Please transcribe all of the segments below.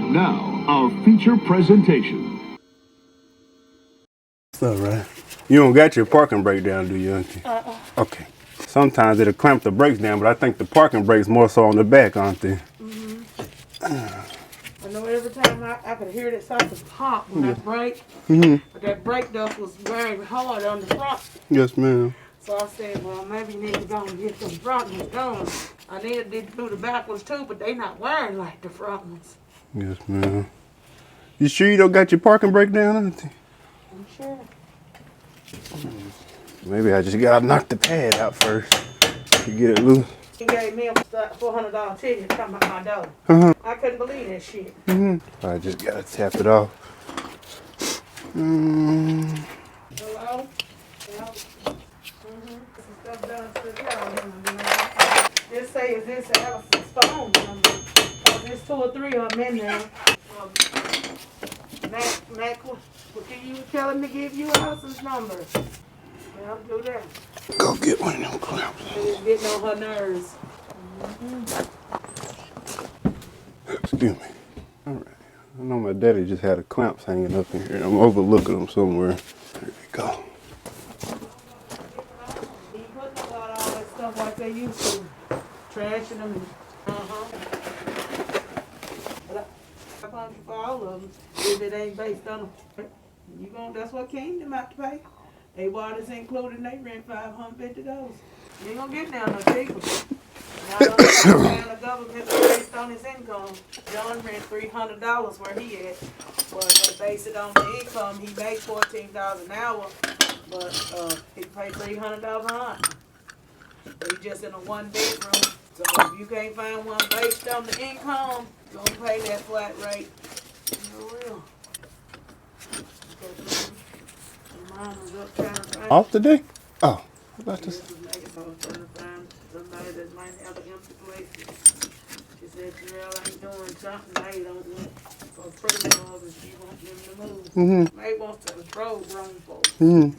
Now, our feature presentation. What's up, right? You don't got your parking brake down, do you, auntie? Okay. Sometimes it'll clamp the brakes down, but I think the parking brake's more so on the back, aren't they? I know every time I could hear that something pop when I brake, but that brake dust was very hard on the front. Yes, ma'am. So I said, well, maybe you need to go and get them front ones done. I needed to do the back ones too, but they not wearing like the front ones. Yes, ma'am. You sure you don't got your parking brake down, auntie? I'm sure. Maybe I just gotta knock the pad out first to get it loose. He gave me a $400 ticket coming out my door. I couldn't believe that shit. I just gotta tap it off. Hello? Yeah. Some stuff done to the car. Just say, is this Allison's phone number? Oh, there's 2 or 3 of them in there. Mac, what you telling me to give you Allison's number? Yeah, I'll do that. Go get one of them clamps. It's getting on her nerves. Excuse me. All right. I know my daddy just had a clamps hanging up in here. I'm overlooking them somewhere. There we go. He putting about all that stuff like they used to. Trashing them. But I punch for all of them if it ain't based on them. That's what Kingdom have to pay. They water's included and they rent $550. You ain't gonna get down no cheaper. Now the government based on his income. John rent $300 where he at. Well, they base it on the income. He make $14 an hour, but he pay $300 a month. But he just in a 1-bedroom. So if you can't find one based on the income, you're gonna pay that flat rate. For real. Mom was up trying to find Off today? Oh, about this. Somebody that might have an empty place. She said, Jarrell ain't doing something they don't want for criminals and she wants them to move. May wants to control grown folks. When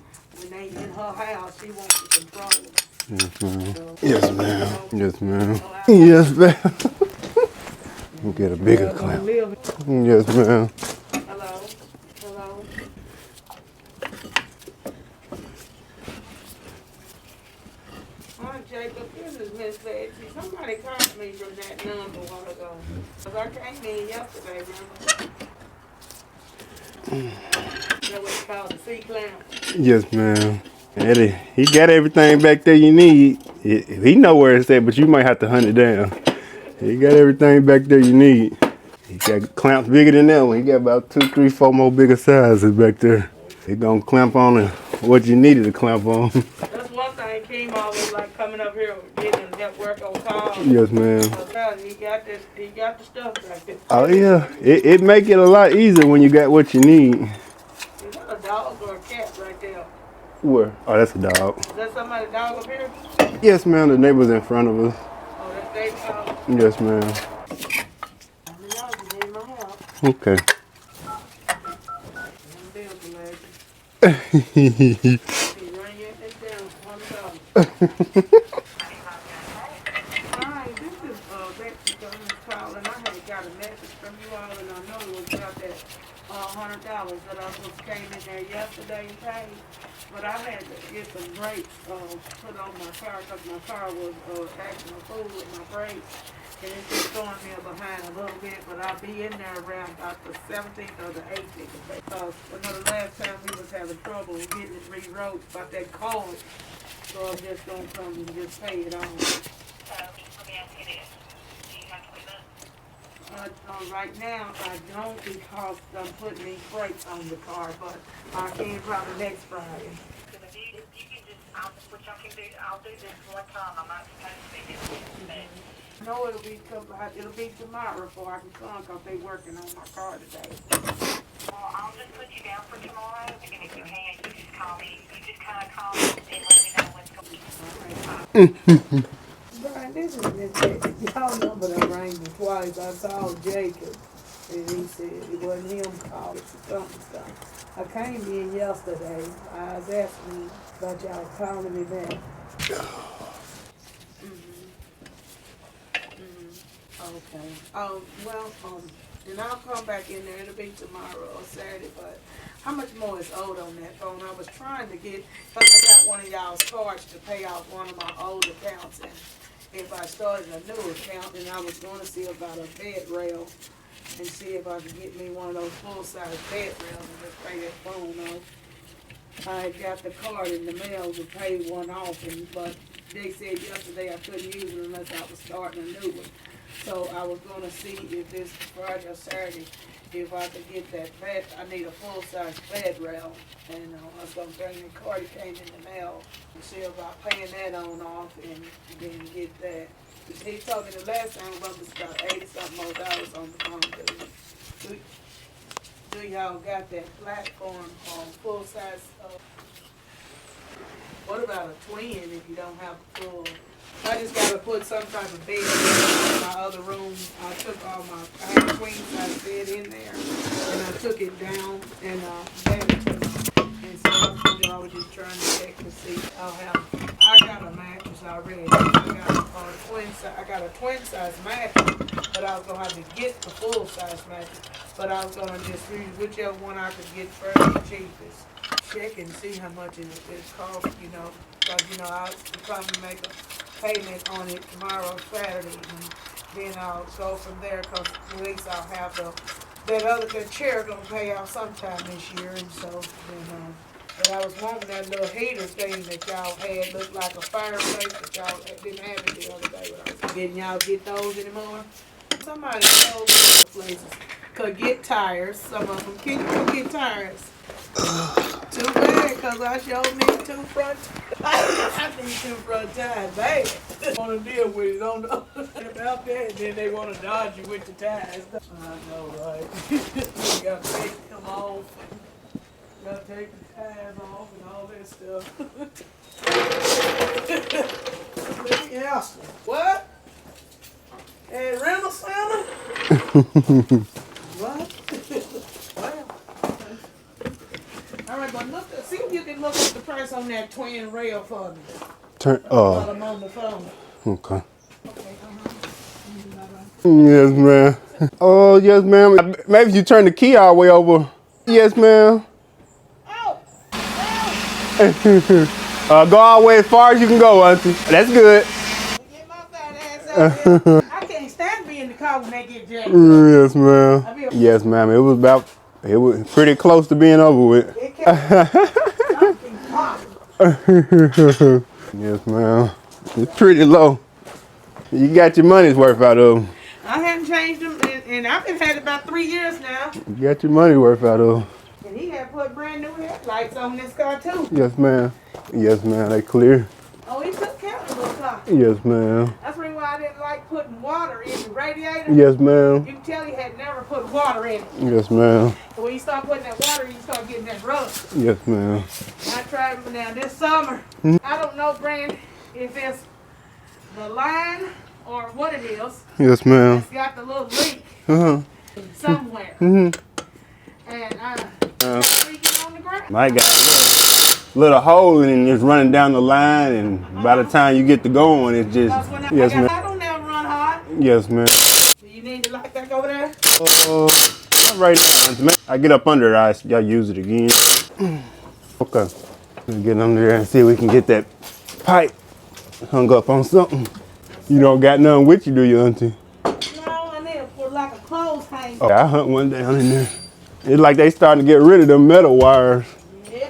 they in her house, she wants to control them. Yes, ma'am. So, Yes, ma'am. Yes, ma'am. Yes, ma'am. We'll get a bigger clamp. Yes, ma'am. Hello? Hello? Hi, Jacob. This is Miss Betsy. Somebody called me from that number a while ago. Because I came in yesterday, remember? That was called the C-clamp. Yes, ma'am. Eddie, he got everything back there you need. He know where it's at, but you might have to hunt it down. He got everything back there you need. He got clamps bigger than that one. He got about 2, 3, 4 more bigger sizes back there. He gonna clamp on what you needed to clamp on. That's one thing Keem always like coming up here getting that work on call. Yes, ma'am. He got the stuff back there. Oh yeah, it make it a lot easier when you got what you need. Is that a dog or a cat right there? Where? Oh, that's a dog. Is that somebody's dog up here? Yes, ma'am. The neighbor's in front of us. Oh, that's David's dog. Yes, ma'am. I mean, y'all just in my house. Okay. I'm building legend. He run your head down, $1. Hi, this is Betsy calling. I had got a message from you all, and I know it was about that $100 that I was came in there yesterday and paid. But I had to get some brakes put on my car because my car was acting a fool with my brakes. And it's just throwing me behind a little bit, but I'll be in there around about the 17th or the 18th. Because I know the last time we was having trouble getting it rewrote about that code. So I'm just going to come and just pay it on. Let me ask you this. Do you have to put up? Right now, I don't because I'm putting these brakes on the car, but I can probably next Friday. Because if you can just, what y'all can do, I'll do this one time. I'm not supposed to be doing this. No, it'll be tomorrow before I can come because they're working on my car today. Well, I'll just put you down for tomorrow, and if you can, you just call me. You just kind of call me and let me know what's going on. Brian, this is Miss Betsy. Y'all know that I rang me twice. I called Jacob, and he said it wasn't him calling for something. I came in yesterday. I was asking about y'all calling me back. Okay. And I'll come back in there. It'll be tomorrow or Saturday. But how much more is owed on that phone? I was trying to get, because I got one of y'all's cards to pay off one of my old accounts. And if I started a new account, then I was going to see about a bed rail and see if I could get me one of those full-size bed rails and just pay that phone off. I got the card in the mail to pay one off, but they said yesterday I couldn't use it unless I was starting a new one. So I was gonna see if this Friday or Saturday, if I could get that bed. I need a full-size bed rail, and I was gonna bring the card that came in the mail and see about paying that on off and then get that. He told me the last time it was about 80-something more dollars on the phone. Do y'all got that platform on full-size? What about a twin if you don't have a full? I just gotta put some type of bed in my other room. I took I had a queen size bed in there, and I took it down and gave it to me. And so I was just trying to check to see I got a mattress already. I got a twin size mattress, but I was gonna have to get the full size mattress. But I was gonna just use whichever one I could get first and cheapest. Check and see how much it costs, because I'll probably make a payment on it tomorrow, Saturday, and then I'll go from there, because at least I'll have that chair gonna pay off sometime this year, and so then but I was wanting that little heater thing that y'all had, looked like a fireplace, but y'all didn't have it the other day when I was getting y'all get those anymore. Somebody told me those places could get tires, some of them. Can you go get tires? Too bad, because I sure need two front. I need two front tires, bad. Want to deal with it, don't know about that, and then they want to dodge you with the tires. I know, right? You got to take them off. Got to take the tires off and all that stuff. Let me ask you, what? At rental center? What? Well. All right, but see if you can look up the price on that twin rail for me. While I'm on the phone. Okay. Okay, Yes, ma'am. Oh, yes, ma'am. Maybe you turn the key all the way over. Yes, ma'am. Go all the way as far as you can go, auntie. That's good. Get my fat ass out there. I can't stand being in the car when they get jacked. Yes, ma'am. Yes, ma'am. It was pretty close to being over with. It kept something popping. Yes, ma'am. It's pretty low. You got your money's worth out of them. I hadn't changed them, and I've been had it about 3 years now. You got your money worth out of them. And he had put brand new headlights on this car too. Yes, ma'am. Yes, ma'am. They clear. Oh, he took care of the little car. Yes, ma'am. That's the reason why I didn't like putting water in the radiator. Yes, ma'am. You can tell he had never put water in it. Yes, ma'am. So when you start putting that water, you start getting that rust. Yes, ma'am. I tried them now this summer. I don't know, Brand, if it's the line or what it is. Yes, ma'am. It's got the little leak somewhere. Mm-hmm. And leaking on the ground. My God, little hole and it's running down the line, and by the time you get to going, it's just yes, ma'am. I don't never run hot. Yes, ma'am. Do you need the light back over there? Not right now. I get up under it, y'all use it again. Okay. Let's get under there and see if we can get that pipe hung up on something. You don't got nothing with you, do you, auntie? No, I need to put like a clothes hanger. Oh, I hunt one down in there. It's like they starting to get rid of them metal wires. Yeah.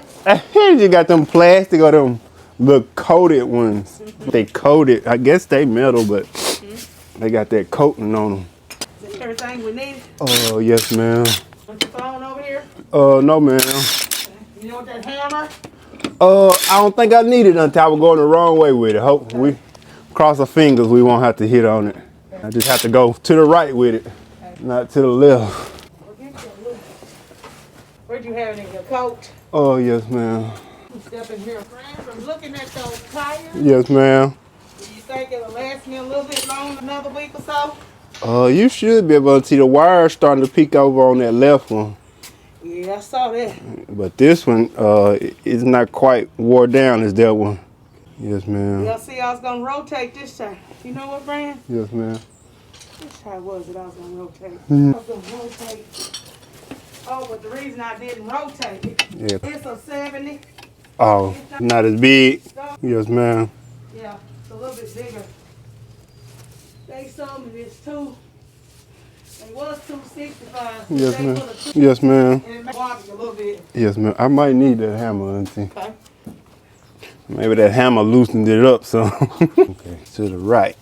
You got them plastic or them little coated ones. They coated. I guess they metal, but they got that coating on them. Is that everything we need? Oh, yes, ma'am. Want your phone over here? No, ma'am. You want that hammer? I don't think I need it until I was going the wrong way with it. Hope we cross our fingers we won't have to hit on it. I just have to go to the right with it, not to the left. Where'd you have it in your coat? Oh, yes, ma'am. Step in here. From looking at those tires, Yes, ma'am. do you think it'll last me a little bit longer, another week or so? You should be able to see the wire starting to peek over on that left one. Yeah, I saw that. But this one is not quite wore down as that one. Yes, ma'am. Y'all see I was gonna rotate this time. You know what, Brand? Yes, ma'am. Which side was it I was gonna rotate? I was gonna rotate. Oh, but the reason I didn't rotate it, Yeah. it's a 70. Oh, not as big. Yes, ma'am. Yeah, it's a little bit bigger. They sold me this too. It was 265. Yes, They ma'am. put a Yes, ma'am. and it wobbly a little bit. Yes, ma'am. I might need that hammer, auntie. Okay. Maybe that hammer loosened it up, so. Okay, to the right.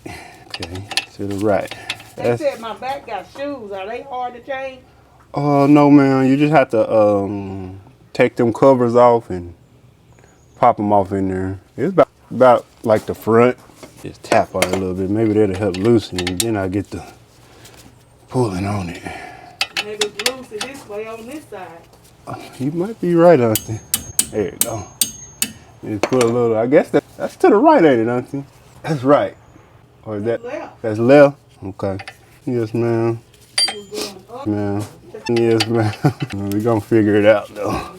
Okay, to the right. They said my back got shoes. Are they hard to change? Oh, no, ma'am. You just have to take them covers off and pop them off in there. It's about like the front. Just tap on it a little bit. Maybe that'll help loosen it. Then I get the pulling on it. Maybe it's loose this way on this side. You might be right, auntie. There you go. Just put a little. I guess that's to the right, ain't it, auntie? That's right. Or is that? Left. That's left. Okay. Yes, ma'am. It was going up. Ma'am. Yes, ma'am. We gonna figure it out though.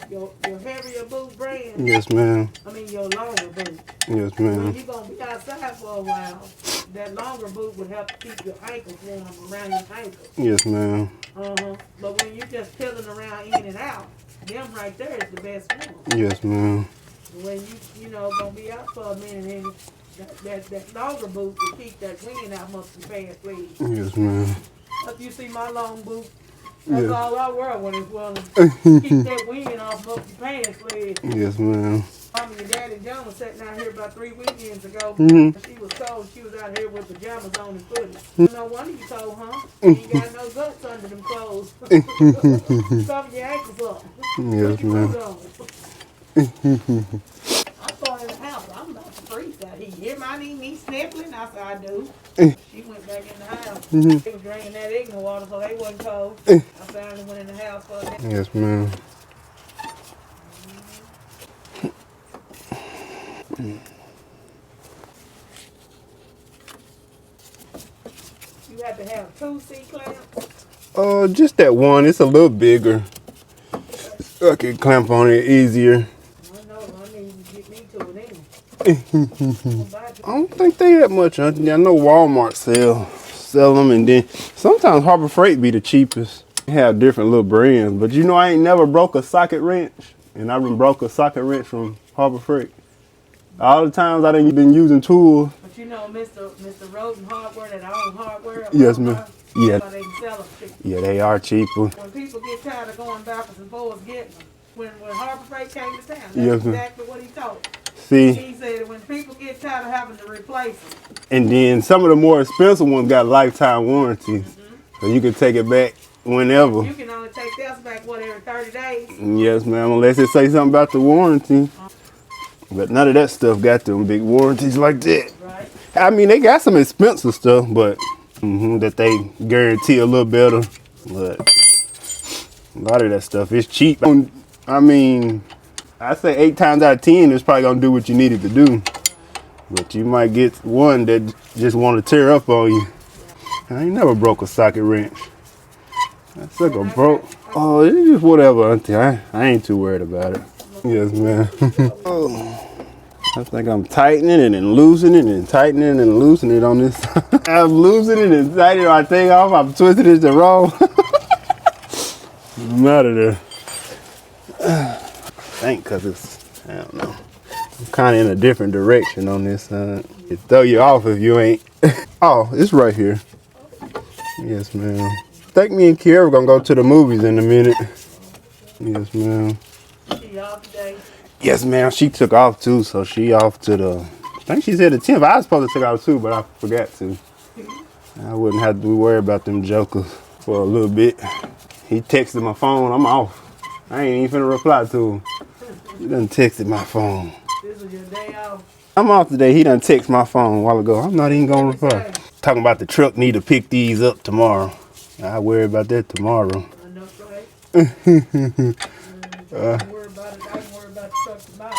Your heavier boot brand. Yes, ma'am. I mean your longer boot. Yes, When ma'am. you're gonna be outside for a while, that longer boot would help keep your ankles warm around your ankles. Yes, ma'am. But when you're just peeling around in and out, them right there is the best one. Yes, ma'am. When you know gonna be out for a minute and that longer boot will keep that wind out most of the pants legs. Yes, ma'am. If you see my long boot, that's Yeah. all I wear when it's well to keep that wind off most of the pants legs. Yes, ma'am. Mommy and Daddy John was sitting out here about 3 weekends ago. Mhm. She was told she was out here with pajamas on and footies. No wonder you told, huh? You ain't got no guts under them clothes. Cover your ankles up. Yes, Put your ma'am. boots on. I thought in the house, I'm about to freeze out here. You hear my me sniffling? I said, I do. She went back in the house. They was drinking that ignorant water, so they wasn't cold. I finally went in the house for a minute. Yes, ma'am. You have to have 2 C-clamps. Just that one. It's a little bigger. I can clamp on it easier. I know, I need to get me to it anyway. I don't think they that much, auntie. I know Walmart sell them, and then sometimes Harbor Freight be the cheapest. They have different little brands, but you know I ain't never broke a socket wrench, and I been broke a socket wrench from Harbor Freight. All the times I done been using tools. But you know, Mr. Roden Hardware, that own hardware. Yes, ma'am. Yeah. They can sell them cheap. Yeah, they are cheaper. When people get tired of going backwards and forwards getting them, when Harbor Freight came to town, that's Yes, ma'am. exactly what he told. See, He said when people get tired of having to replace them, and then some of the more expensive ones got lifetime warranties, so you can take it back whenever. you can only take theirs back, what, every 30 days? Yes, ma'am, unless it say something about the warranty. But none of that stuff got them big warranties like that. Right? I mean, they got some expensive stuff, but that they guarantee a little better. But a lot of that stuff is cheap. I mean, I say 8 times out of 10, it's probably gonna do what you need it to do. But you might get one that just want to tear up on you. I ain't never broke a socket wrench. That sucker broke. Oh, it's just whatever, auntie. I ain't too worried about it. Yes, man. Oh. I think I'm tightening it and loosening and tightening and loosening it on this. I'm loosening and tightening my thing off. I'm twisting it to wrong. I'm out of there. I think because it's, I don't know. I'm kind of in a different direction on this side. It throw you off if you ain't. Oh, it's right here. Yes, ma'am. I think me and Kiara gonna go to the movies in a minute. Yes, ma'am. She off today. Yes, ma'am. She took off too, so she off to the. I think she said the 10th. I was supposed to take off too, but I forgot to. I wouldn't have to worry about them jokers for a little bit. He texted my phone. I'm off. I ain't even finna reply to him. He done texted my phone. This is your day off. I'm off today. He done text my phone a while ago. I'm not even gonna reply. Talking about the truck need to pick these up tomorrow. I'll worry about that tomorrow. Enough, right? Don't worry about it. I can worry about the truck tomorrow.